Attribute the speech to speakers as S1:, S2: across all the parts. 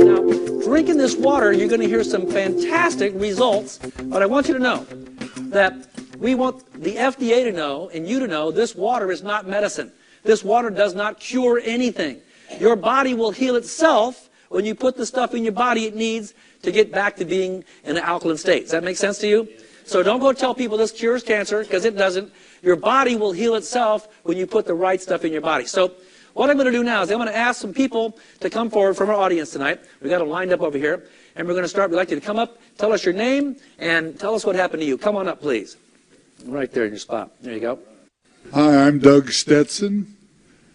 S1: Now, drinking this water, you're going to hear some fantastic results, but I want you to know that we want the FDA to know and you to know this water is not medicine. This water does not cure anything. Your body will heal itself when you put the stuff in your body it needs to get back to being in an alkaline state. Does that make sense to you? So don't go tell people this cures cancer, because it doesn't. Your body will heal itself when you put the right stuff in your body. So what I'm going to do now is I'm going to ask some people to come forward from our audience tonight. We've got them lined up over here. And we're going to start. We'd like you to come up, tell us your name, and tell us what happened to you. Come on up, please. Right there in your spot. There you go.
S2: Hi, I'm Doug Stetson,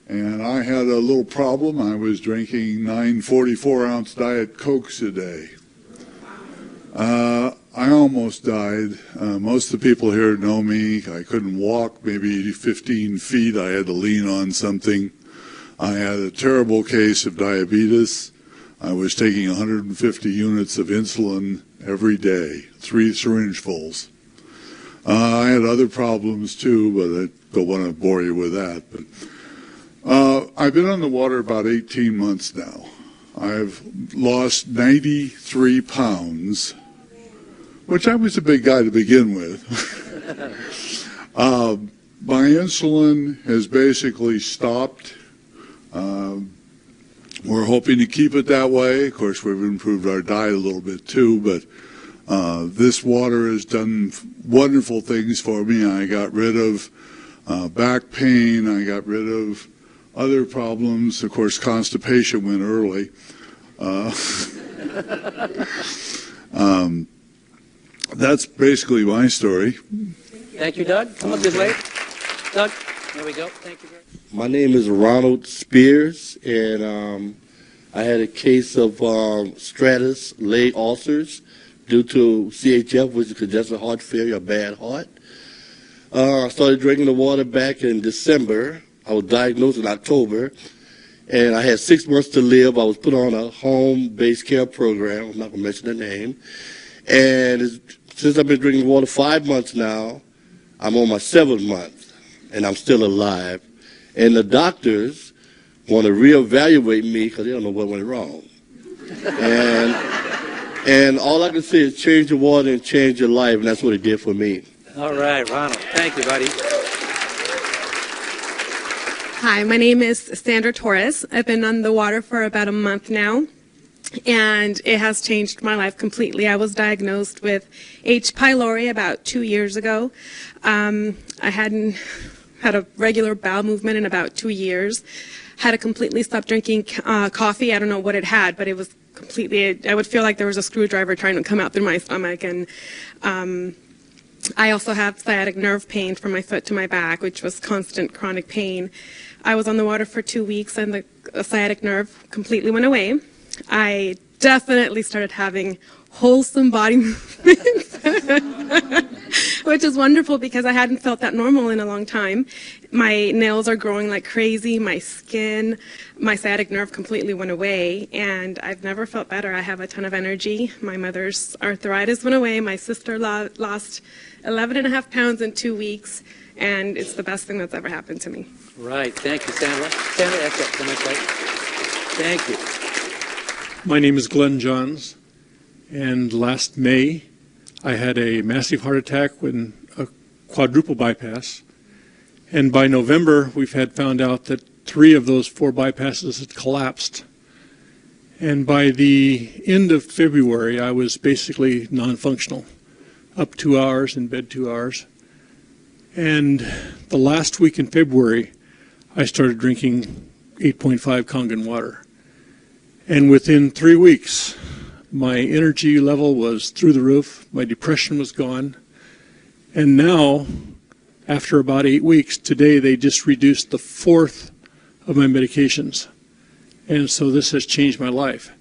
S2: and I had a little problem. I was drinking 9 44-ounce Diet Cokes a day. I almost died. Most of the people here know me. I couldn't walk maybe 15 feet. I had to lean on something. I had a terrible case of diabetes. I was taking 150 units of insulin every day, 3 syringefuls. I had other problems too, but I don't want to bore you with that. But I've been on the water about 18 months now. I've lost 93 pounds, which I was a big guy to begin with. My insulin has basically stopped. We're hoping to keep it that way. Of course, we've improved our diet a little bit too, but this water has done wonderful things for me. I got rid of back pain. I got rid of other problems. Of course, constipation went early. That's basically my story.
S1: Thank you, Doug. Come up this way. Doug, there we go. Thank you very much.
S3: My name is Ronald Spears, and I had a case of stratus leg ulcers due to CHF, which is congestive heart failure, a bad heart. I started drinking the water back in December. I was diagnosed in October, and I had 6 months to live. I was put on a home-based care program. I'm not going to mention the name. And since I've been drinking water 5 months now, I'm on my 7th month, and I'm still alive. And the doctors want to reevaluate me because they don't know what went wrong. And all I can say is change your water and change your life, and that's what it did for me.
S1: All right, Ronald. Thank you, buddy.
S4: Hi, my name is Sandra Torres. I've been on the water for about a month now, and it has changed my life completely. I was diagnosed with H. pylori about 2 years ago. I hadn't had a regular bowel movement in about 2 years. Had to completely stop drinking coffee. I don't know what it had, but it was completely, I would feel like there was a screwdriver trying to come out through my stomach. And I also have sciatic nerve pain from my foot to my back, which was constant chronic pain. I was on the water for 2 weeks, and the sciatic nerve completely went away. I definitely started having wholesome body movements, which is wonderful because I hadn't felt that normal in a long time. My nails are growing like crazy, my skin, my sciatic nerve completely went away, and I've never felt better. I have a ton of energy. My mother's arthritis went away. My sister lost 11.5 pounds in 2 weeks, and it's the best thing that's ever happened to me.
S1: Right. Thank you, Sandra. Sandra, that's it. Come on, thank you.
S5: My name is Glenn Johns, and last May I had a massive heart attack with a quadruple bypass, and by November we've found out that 3 of those 4 bypasses had collapsed, and by the end of February I was basically non-functional, up 2 hours, in bed 2 hours, and the last week in February I started drinking 8.5 Kangen water. And within 3 weeks, my energy level was through the roof, my depression was gone, and now, after about 8 weeks, today they just reduced the 4th of my medications. And so this has changed my life.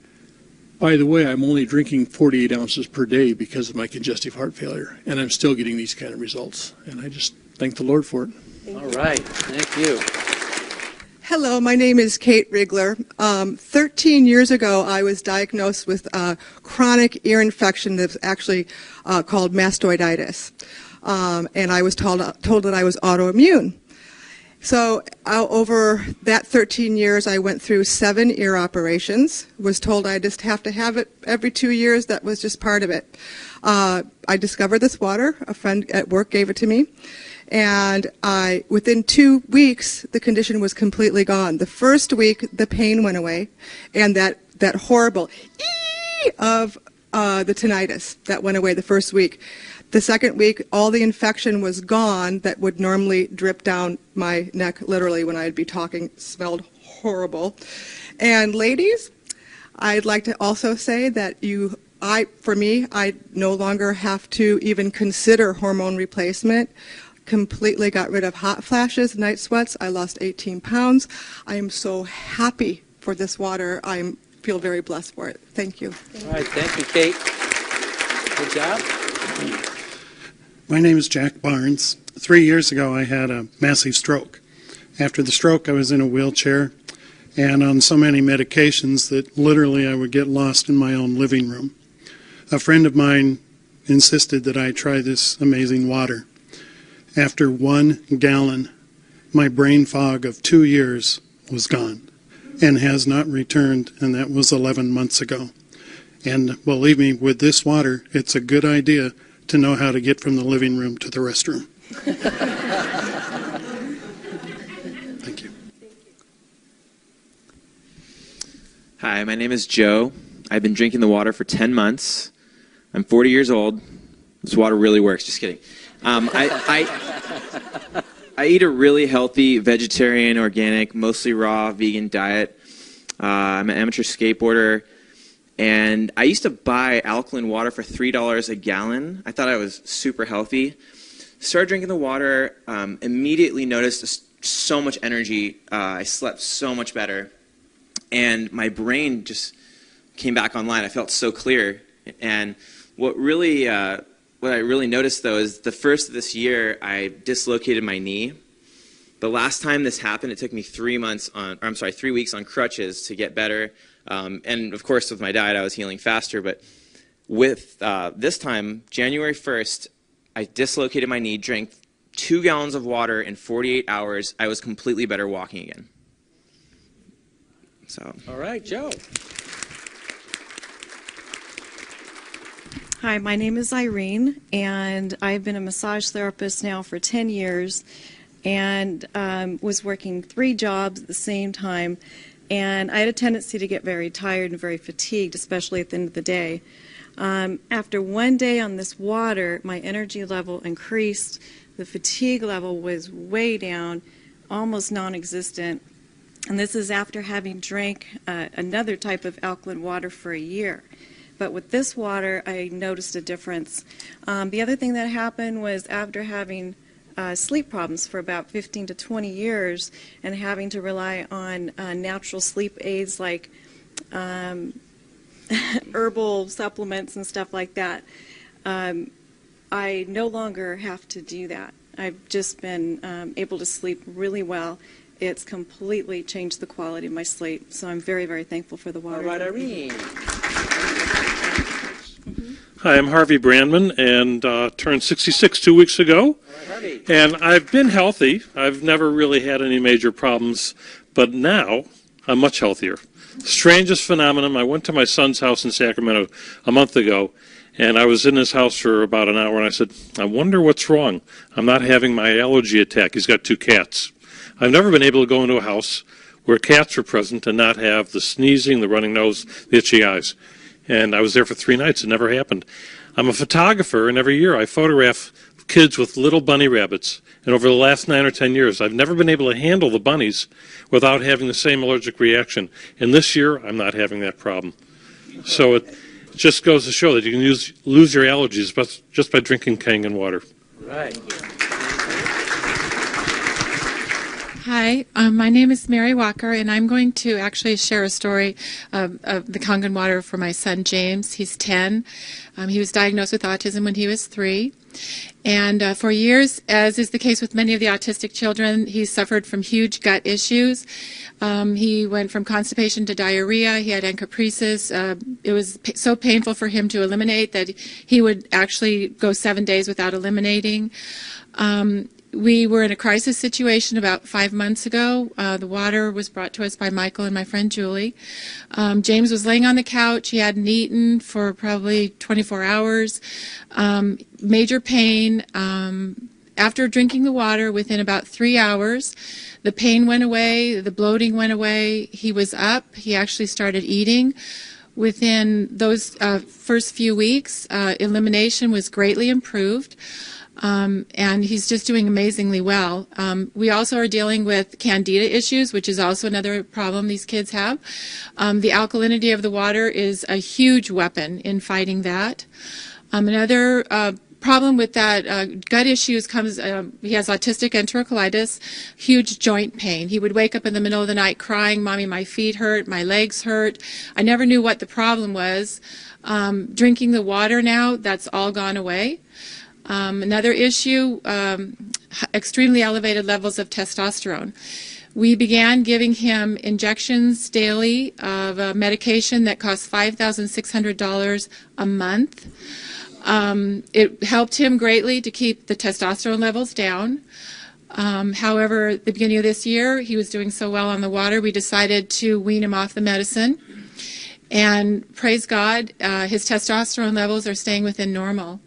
S5: By the way, I'm only drinking 48 ounces per day because of my congestive heart failure, and I'm still getting these kind of results. And I just thank the Lord for it.
S1: All right. Thank you.
S6: Hello, my name is Kate Rigler. 13 years ago, I was diagnosed with a chronic ear infection that's actually called mastoiditis. And I was told that I was autoimmune. So over that 13 years, I went through 7 ear operations. Was told I just have to have it every 2 years. That was just part of it. I discovered this water. A friend at work gave it to me. And within 2 weeks, the condition was completely gone. The first week, the pain went away, and that horrible ee of the tinnitus, that went away the first week. The second week, all the infection was gone that would normally drip down my neck, literally, when I'd be talking. It smelled horrible. And ladies, I'd like to also say that for me, I no longer have to even consider hormone replacement. Completely got rid of hot flashes, night sweats. I lost 18 pounds. I am so happy for this water. I feel very blessed for it. Thank you.
S1: All right, thank you, Kate. Good job.
S7: My name is Jack Barnes. 3 years ago, I had a massive stroke. After the stroke, I was in a wheelchair and on so many medications that literally I would get lost in my own living room. A friend of mine insisted that I try this amazing water. After 1 gallon, my brain fog of 2 years was gone and has not returned, and that was 11 months ago. And believe me, with this water, it's a good idea to know how to get from the living room to the restroom. Thank you.
S8: Hi, my name is Joe. I've been drinking the water for 10 months. I'm 40 years old. This water really works. Just kidding. I eat a really healthy vegetarian, organic, mostly raw, vegan diet. I'm an amateur skateboarder. And I used to buy alkaline water for $3 a gallon. I thought I was super healthy. Started drinking the water, immediately noticed so much energy. I slept so much better. And my brain just came back online. I felt so clear. And what I really noticed, though, is the first of this year, I dislocated my knee. The last time this happened, it took me 3 weeks on crutches to get better. And of course, with my diet, I was healing faster. But with this time, January 1st, I dislocated my knee, drank 2 gallons of water in 48 hours. I was completely better walking again. So.
S1: All right, Joe.
S9: Hi, my name is Irene, and I've been a massage therapist now for 10 years and was working 3 jobs at the same time. And I had a tendency to get very tired and very fatigued, especially at the end of the day. After 1 day on this water, my energy level increased. The fatigue level was way down, almost non-existent. And this is after having drank another type of alkaline water for a year. But with this water, I noticed a difference. The other thing that happened was after having sleep problems for about 15 to 20 years and having to rely on natural sleep aids like herbal supplements and stuff like that, I no longer have to do that. I've just been able to sleep really well. It's completely changed the quality of my sleep, so I'm very, very thankful for the water.
S1: All right, Irene.
S5: Hi, I'm Harvey Brandman, and turned 66 2 weeks ago.
S1: All right, Harvey.
S5: And I've been healthy. I've never really had any major problems, but now I'm much healthier. Strangest phenomenon, I went to my son's house in Sacramento a month ago, and I was in his house for about an hour, and I said, I wonder what's wrong. I'm not having my allergy attack. He's got 2 cats. I've never been able to go into a house where cats are present and not have the sneezing, the running nose, the itchy eyes. And I was there for 3 nights. It never happened. I'm a photographer, and every year I photograph kids with little bunny rabbits. And over the last 9 or 10 years, I've never been able to handle the bunnies without having the same allergic reaction. And this year, I'm not having that problem. So it just goes to show that you can lose your allergies just by drinking Kangen water.
S1: Right.
S10: Hi, my name is Mary Walker, and I'm going to actually share a story of the Kangen water for my son James. He's 10. He was diagnosed with autism when he was 3. And for years, as is the case with many of the autistic children, he suffered from huge gut issues. He went from constipation to diarrhea. He had encopresis. It was so painful for him to eliminate that he would actually go 7 days without eliminating. We were in a crisis situation about 5 months ago. The water was brought to us by Michael and my friend Julie. James was laying on the couch. He hadn't eaten for probably 24 hours. Major pain. After drinking the water, within about 3 hours, the pain went away, the bloating went away. He was up. He actually started eating. Within those first few weeks, elimination was greatly improved. And he's just doing amazingly well. We also are dealing with candida issues, which is also another problem these kids have. The alkalinity of the water is a huge weapon in fighting that. Another problem with that gut issues comes, he has autistic enterocolitis, huge joint pain. He would wake up in the middle of the night crying, "Mommy, my feet hurt, my legs hurt." I never knew what the problem was. Drinking the water now, that's all gone away. Another issue, extremely elevated levels of testosterone. We began giving him injections daily of a medication that costs $5,600 a month. It helped him greatly to keep the testosterone levels down. However, at the beginning of this year, he was doing so well on the water, we decided to wean him off the medicine. And praise God, his testosterone levels are staying within normal.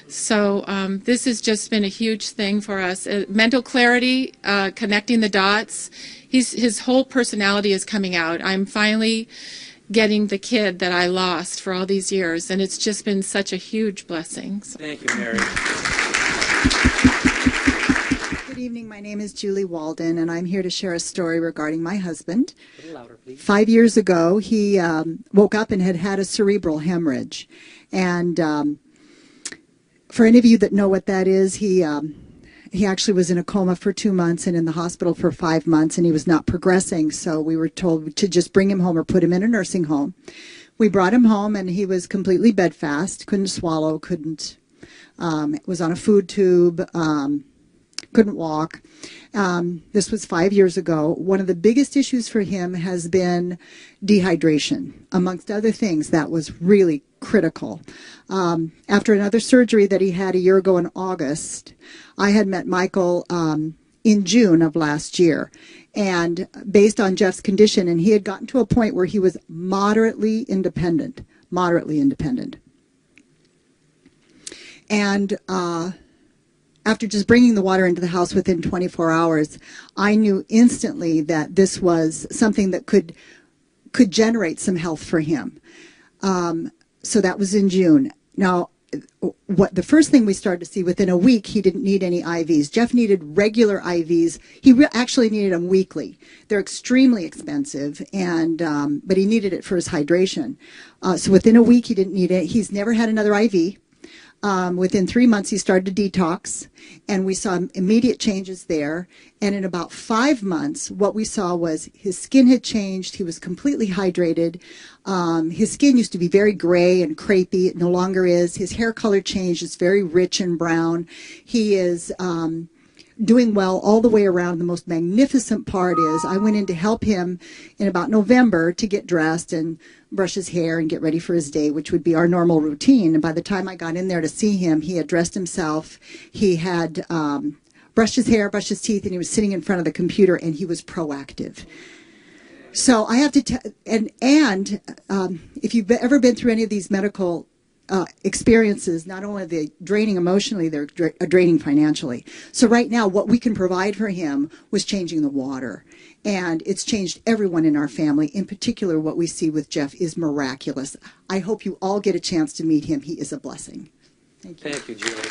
S10: So this has just been a huge thing for us. Mental clarity, connecting the dots. His whole personality is coming out. I'm finally getting the kid that I lost for all these years, and it's just been such a huge blessing. So.
S1: Thank you, Mary.
S11: Good evening. My name is Julie Walden, and I'm here to share a story regarding my husband.
S1: A little louder, please.
S11: 5 years ago, he woke up and had a cerebral hemorrhage. And for any of you that know what that is, he actually was in a coma for 2 months and in the hospital for 5 months, and he was not progressing. So we were told to just bring him home or put him in a nursing home. We brought him home, and he was completely bedfast, couldn't swallow, was on a food tube, couldn't walk. This was 5 years ago. One of the biggest issues for him has been dehydration. Amongst other things, that was really critical. After another surgery that he had a year ago in August, I had met Michael in June of last year. And based on Jeff's condition, and he had gotten to a point where he was moderately independent. And after just bringing the water into the house within 24 hours, I knew instantly that this was something that could generate some health for him. So that was in June. Now, the first thing we started to see, within a week, he didn't need any IVs. Jeff needed regular IVs. He actually needed them weekly. They're extremely expensive, but he needed it for his hydration. So within a week, he didn't need it. He's never had another IV. Within 3 months, he started to detox, and we saw immediate changes there. And in about 5 months, what we saw was his skin had changed. He was completely hydrated. His skin used to be very gray and crepey. It no longer is. His hair color changed. It's very rich and brown. He is doing well all the way around. The most magnificent part is I went in to help him in about November to get dressed and brush his hair and get ready for his day, which would be our normal routine. And by the time I got in there to see him, he had dressed himself. He had brushed his hair, brushed his teeth, and he was sitting in front of the computer, and he was proactive. So I have to tell, and if you've ever been through any of these medical experiences, not only are they draining emotionally, they're draining financially. So right now, what we can provide for him was changing the water. And it's changed everyone in our family. In particular, what we see with Jeff is miraculous. I hope you all get a chance to meet him. He is a blessing. Thank you.
S1: Thank you, Julie.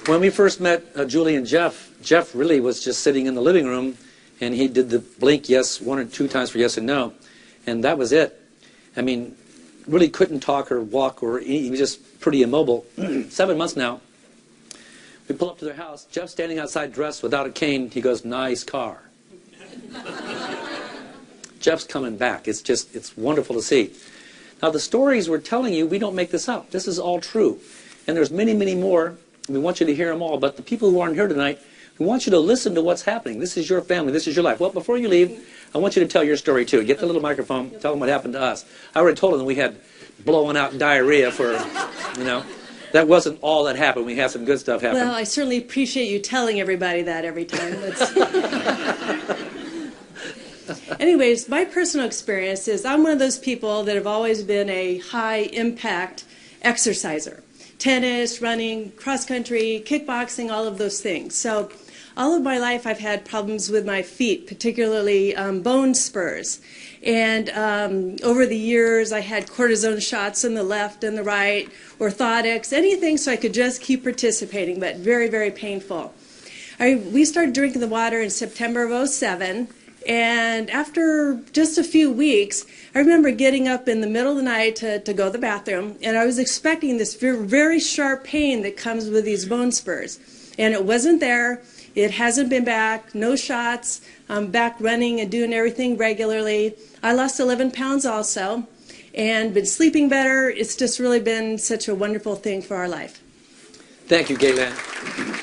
S1: When we first met Julie and Jeff really was just sitting in the living room, and he did the blink yes 1 or 2 times for yes and no. And that was it. I mean, really couldn't talk or walk or eat. He was just pretty immobile. 7 months now. We pull up to their house. Jeff's standing outside dressed without a cane. He goes, "Nice car." Jeff's coming back. It's wonderful to see. Now, the stories we're telling you, we don't make this up. This is all true. And there's many, many more. We want you to hear them all. But the people who aren't here tonight, we want you to listen to what's happening. This is your family. This is your life. Well, before you leave, I want you to tell your story, too. Get the little microphone. Tell them what happened to us. I already told them we had blowing out diarrhea for, that wasn't all that happened. We had some good stuff happen.
S12: Well, I certainly appreciate you telling everybody that every time. Anyways, my personal experience is I'm one of those people that have always been a high-impact exerciser. Tennis, running, cross-country, kickboxing, all of those things. So all of my life I've had problems with my feet, particularly bone spurs. And over the years I had cortisone shots in the left and the right, orthotics, anything so I could just keep participating, but very, very painful. We started drinking the water in September of '07. And after just a few weeks, I remember getting up in the middle of the night to go to the bathroom, and I was expecting this very sharp pain that comes with these bone spurs. And it wasn't there. It hasn't been back. No shots. I'm back running and doing everything regularly. I lost 11 pounds also and been sleeping better. It's just really been such a wonderful thing for our life.
S1: Thank you, Gaylan.